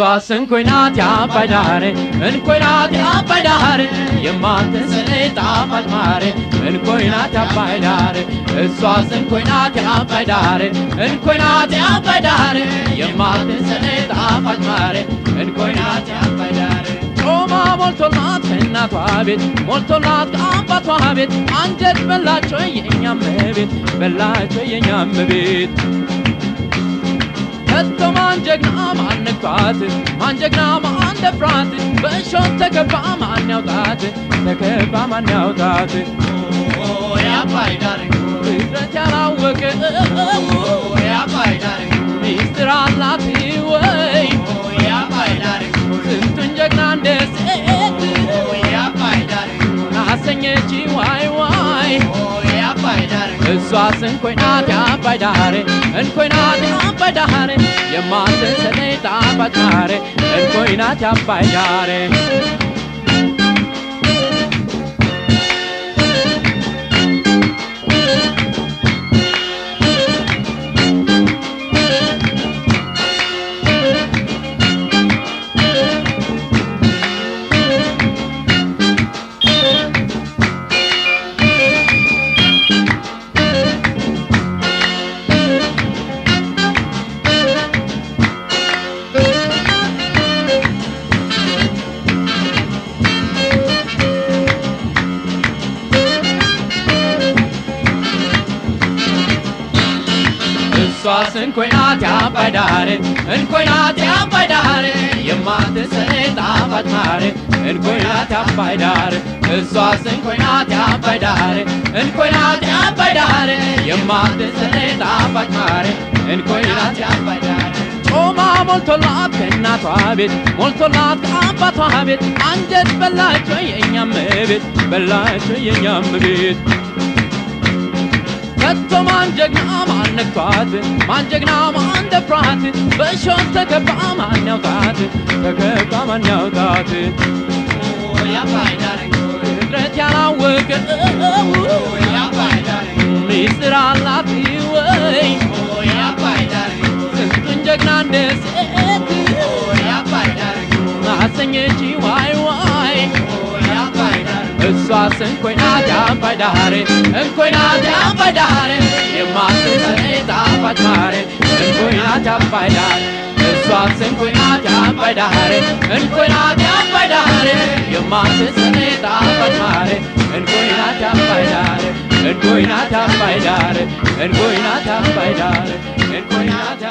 እሷስ እንኮይ ናት የአባይ ዳር እንኮይ ናት የአባይ ዳር የማትንሰለይ ጣፋጭ ማር እንኮይ ናት የአባይ ዳር እሷስ እንኮይ ናት የአባይ ዳር እንኮይ ናት የአባይ ዳር የማትንሰለይ ጣፋጭ ማር እንኮይ ናት የአባይ ዳር ጮማ ሞልቶላት ከእናቷ ቤት ሞልቶላት ከአባቷ ቤት አንጀት በላቸው የእኛም ቤት በላቸው የእኛም ቤት ከቶ ማን ጀግና ማን ነክቷት ማን ጀግና ማን ደፍራት በእሾህ ተከባ ማን ያውጣት ተከባ ማን ያውጣት የአባይ ዳር ፍጥረት ያላወቀ የአባይ ዳር ሚስጥር አላት ወይ የአባይ ዳር ስንቱን ጀግና እንደ ሴት የአባይ ዳር አሰኘች ዋይ ዋይ የአባይ ዳር እሷስ እንኮይ ናት የአባይ ዳር እንኮይ ናት የአባይ ዳር የማትንሰለይ ጣፋጭ ማር እንኮይ ናት የአባይ ዳር እሷስ እንኮይ ናት የአባይ ዳር እንኮይ ናት የአባይ ዳር የማትንሰለይ ጣፋጭ ማር እንኮይ ናት የአባይ ዳር እሷስ እንኮይ ናት የአባይ ዳር እንኮይ ናት የአባይ ዳር የማትንሰለይ ጣፋጭ ማር እንኮይ ናት የአባይ ዳር ጮማ ሞልቶላት ከእናቷ ቤት ሞልቶላት ከአባቷ ቤት አንጀት በላቸው የእኛም ቤት በላቸው የእኛም ቤት ከቶ ማን ጀግና ማን ነክቷት ማን ጀግና ማን ደፍራት በእሾህ ተከባ ማን ያውጣት ተከባ ማን ያውጣት የአባይ ዳር ፍጥረት ያላወቀ የአባይ ዳር ሚስጥር አላት ወይ የአባይ ዳር ስንቱን ጀግና እንደ ሴት የአባይ ዳር አሰኘች ዋይ ዋይ የአባይ ዳር እሷስ እንኮይ ናት የአባይ ዳር እንኮይ ናት የአባይ ዳር የማትንሰለይ ጣፋጭ ማር እንኮይ ናት የአባይ ዳር እሷስ እንኮይ ናት የአባይ ዳር እንኮይ ናት የአባይ ዳር የማትንሰለይ ጣፋጭ ማር እንኮይ ናት የአባይ ዳር እንኮይ ናት የአባይ ዳር እንኮይ ናት የአባይ ዳር እንኮይ ናት